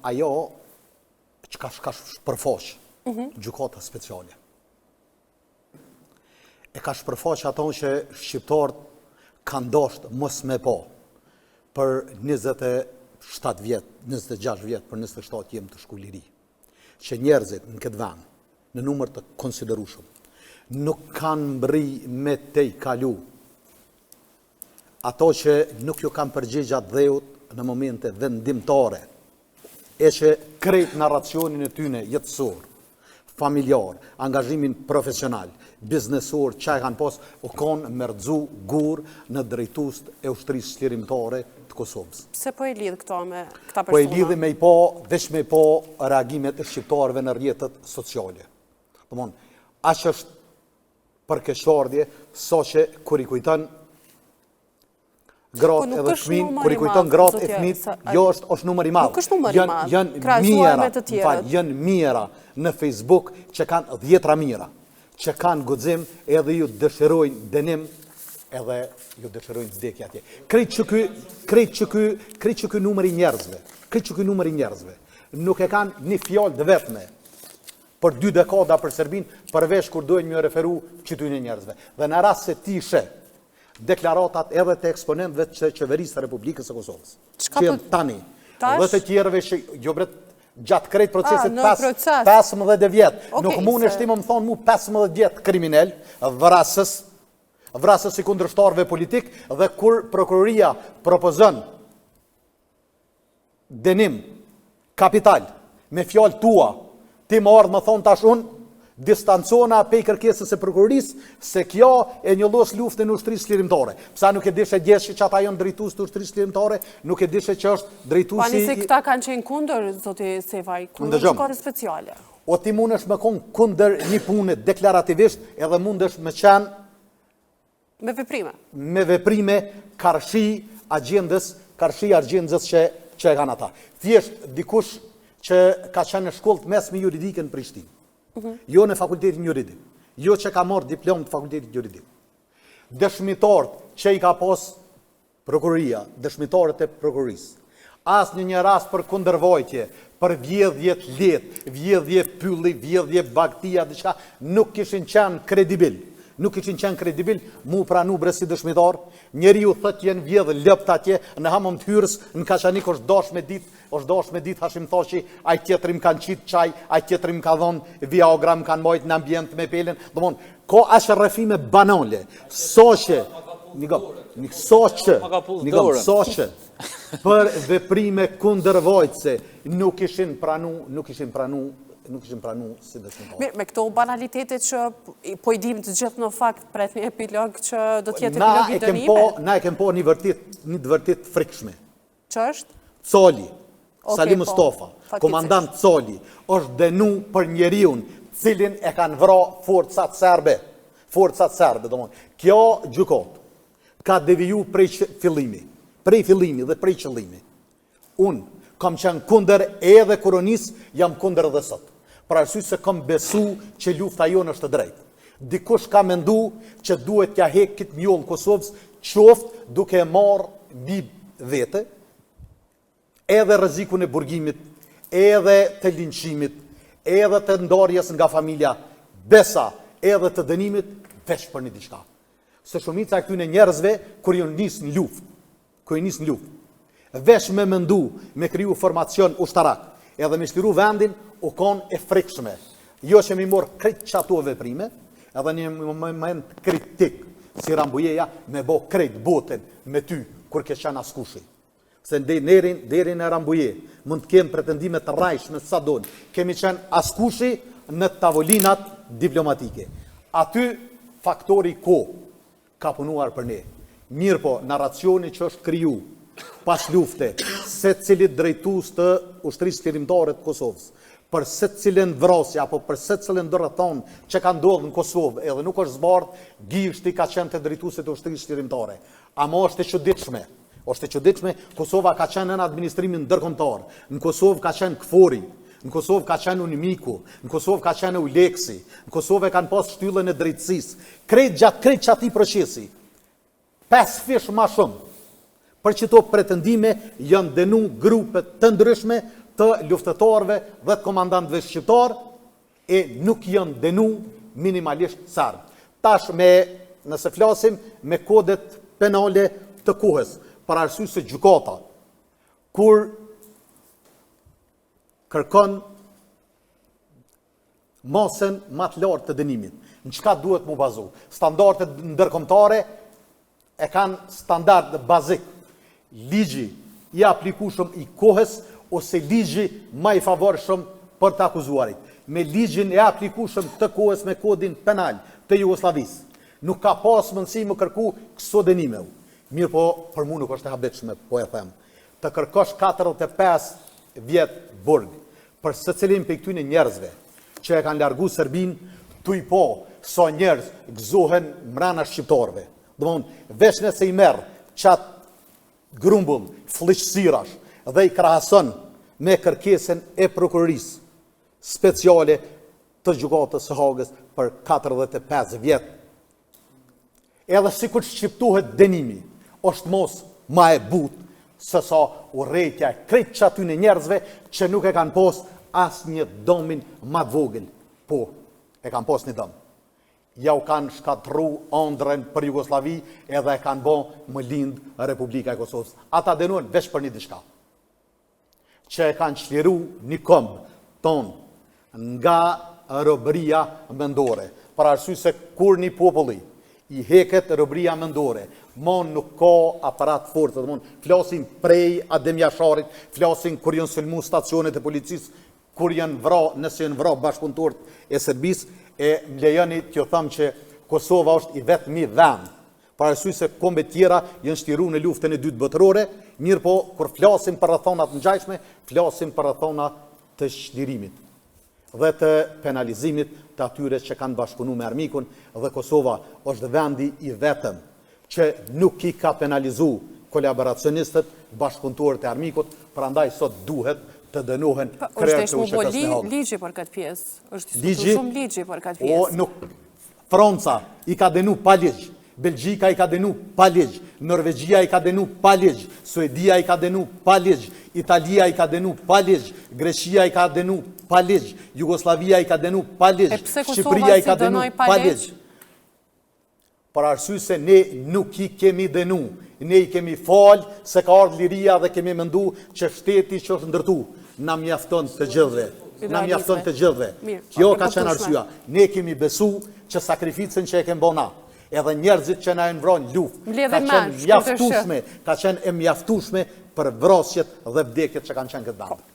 ajo që ka shpërfoq gjykata speciale. E ka shpërfaq ato që shqiptarët kanë dashur mos me pa për 27 vjet, 26 vjet, për 27 jem të shkulliri. Që njerëzit në këtë vend, në numër të konsiderueshëm, nuk kanë mbri me te i kalu ato që nuk ju kanë përgjigja dheut në momente vendimtare, e që krejt narracionin e tyne jetësor, familjar, angazhimin profesional, biznesor, që e kanë pas, u kanë merdzu gur në drejtust e ushtrisë shlirimtare të Kosovës. Pse po e lidh këto me këta persona? Po e lidhi me i po, veç me i po reagimet e shqiptarëve në rrjetet sociale. Domthon, aq është përkeqardhje, sa që kur i kujton gratë edhe fëmijë, kur i kujton gratë e fëmijë, jo është numër i madh. Nuk është numër i madh. Janë mira në Facebook që kanë 10 mira, që kanë guxim edhe ju dëshirojnë dënim, edhe ju dëshirojnë vdekje atje. Krejt që ky numër i njerëzve, nuk e kanë një fjalë të vetme për 2 dekada për Serbinë, përveç kur duhen më referu qytetin e njerëzve. Dhe në rast se ti she deklaratat edhe të eksponentëve të qeverisë të Republikës së Kosovës, që janë tani, dhe të tjerëve që jo bret gjatë krejt procesit 15 vjet, nuk mundesh ti më thon mu 15 vjet kriminal, vrasës i kundërshtarëve politik, dhe kur prokuroria propozon dënim kapital me fjalë tua, ti më ardh më thon tash unë distancona pej kërkesës e prokurorisë se kjo e njollos luftën e ushtrisë shlirimtare. Psa nuk e dishe gjesh që ata janë drejtues të ushtrisë shlirimtare, nuk e dishe që është drejtuesi. Pani se këta kanë qenë kundër, zoti Sevaj, kundër gjykatës speciale. O ti mundesh me kon kundër një pune deklarativisht, edhe mundesh me qenë me veprime karshi agjendës që e kanë ata. Thjesht dikush që ka qenë në shkollë mesme juridike në Prishtinë. Jo në fakultetin juridik, jo që ka marrë diplom të fakultetit juridik. Dëshmitarët që i ka pas prokuroria, dëshmitarët e prokurorisë, as një rast për kundërvojtje, për vjedhje të letë, vjedhje pylli, vjedhje bagtia, diçka, nuk kishin qenë kredibil, mu pranu bre si dëshmitar, njeri ju thët jenë vjedhë lëpt atje, në hamëm të hyrës, në Kaçanik është dash me dit, Hashim Thaçi, aj tjetërim kanë qitë qaj, aj tjetërim ka dhonë Viagra, më kanë mojtë në ambient me pelin, domthon, ko ashtë rrëfime banale, soqe, për veprime kundërvojtëse, nuk ishin pranu si dëshmitar. Mirë, me këto banalitetet që po i dim të gjithë në fakt pret një epilog që do tjetë epilog i dënime? Na e kem po një vërtit frikshme. Që është? Coli, Sali Mustafa, komandant Coli, është dënu për njeriun cilin e kanë vra forcat serbe, domthon. Kjo gjykot ka deviju prej fillimi dhe prej qëllimi. Unë kam qenë kunder edhe koronis, jam kunder edhe sot. Për arsye se kam besu që lufta jonë është drejt. Dikush ka mendu që duhet t'ja hek këtë mjollë Kosovës, qoftë duke marrë mbi vete, edhe rrezikun e burgimit, edhe të linçimit, edhe të ndarjes nga familja, besa, edhe të dënimit, veç për një diçka. Se shumica e këtyne njerëzve, kur ju nis në luftë, veç me mendu, me kriju formacion ushtarak, edhe me shliru vendin, u konë e frikshme. Jo që mi morë krejt që ato veprime, edhe një moment kritik, si Rambujeja, me bo krejt boten me ty, kur ke qenë askushi. Se deri në Rambuje, mund të kemë pretendimet të rajshme sa donë, kemi qenë askushi në tavolinat diplomatike. Aty, faktori ko ka punuar për ne. Mirë po, narracioni që është kriju, pas lufte, se cilit drejtues të ushtrisë shlirimtare të Kosovës, për se cilin vrasje, apo për se cilin dërëthon që ka ndodhë në Kosovë, edhe nuk është zbardh, gishti ka qenë të drejtuesit të ushtrisë shlirimtare. Ama është e çuditshme, Kosova ka qenë në administrimin ndërkombëtar, në Kosovë ka qenë KFOR-i, në Kosovë ka qenë UNIMIK-u, në Kosovë ka qenë ULEX-i, në Kosovë kanë pas shtyllën e drejtësisë, krejt që ati procesi, 5 fish ma shumë, për që to pretendime janë denu grupe të ndryshme të luftëtorëve dhe të komandantëve shqiptar e nuk janë denu minimalisht serbë. Tash nëse flasim me kodet penale të kohës, për arsye se gjykata, kur kërkon masën më të lartë të dënimit, në çka duhet mu bazu? Standardet ndërkombëtare e kanë standard bazik. Ligji i aplikueshëm i kohës ose ligji më i favorshëm për të akuzuarit. Me ligjin e aplikueshëm të kohës me kodin penal të Jugosllavisë, nuk ka pas mundësi më kërku këso dënime. Mirë po, për mu nuk është e habitshme, po e them. Të kërkosh 45 vjet burg për secilin për këtyne njerëzve që e kanë largu Serbin, tuj po, sa njerëz gëzohen mrena shqiptarve. Domthon, veç nëse i merr qatë grumbull, fliqësirash dhe i krahason me kërkesën e prokurorisë speciale të gjykatës së Hagës për 45 vjet. Edhe sikur shqiptohet dënimi, është mos ma e butë se sa urrejtja e krejt që aty në njerëzve që nuk e kanë pos as një domin ma të vogël. Po, e kanë pos një dom. Ja u kanë shkatru ëndrën për Jugosllavi edhe e kanë bo më lindë Republika e Kosovës. Ata dënuan veç për një diçka. Që e kanë çliru një këmbë tonë nga robëria mendore. Për arsye se kur një populli i heket robëria mendore, mon nuk ka aparat fortë, flasin prej Adem Jasharit, flasin kur janë sulmu stacionet e policisë, kur janë vra, nëse janë vra bashkëpunëtorët e Serbisë, e më lejoni t'ju them që Kosova është i vetmi vend. Për arsye se kombe tjera janë shtiru në luftën e dytë botërore, mirë po kur flasim për rrethonat ngjajshme, flasim për rrethona të çlirimit dhe të penalizimit të atyre që kanë bashkëpunu me armikun, dhe Kosova është vendi i vetëm që nuk i ka penalizu kolaboracionistët, bashkëpunëtorët e armikut, prandaj sot duhet të dënohen krerët e USHK-s në Hagë. Ligji për këtë pjesë, është diskutuar shumë ligji për këtë pjesë. O, nuk, Franca i ka dënu pa ligj, Belgjika i ka dënu pa ligj, Norvegjia i ka dënu pa ligj, Suedia i ka dënu pa ligj, Italia i ka dënu pa ligj, Greqia i ka dënu pa ligj, Jugoslavia i ka dënu pa ligj, Shqipëria i ka dënu pa ligj. Për arsye se ne nuk i kemi dënu, ne i kemi falë se ka ardhur liria dhe kemi mendu që shteti që është ndërtu, na mjafton të gjithëve. Na mjafton të gjithëve. Kjo ka qenë arsyeja. Ne kemi besu që sakrificën që e kemi bëna, edhe njerëzit që na e vranë luftë, ka qenë e mjaftueshme për vrasjet dhe vdekjet që kanë qenë këtë vend.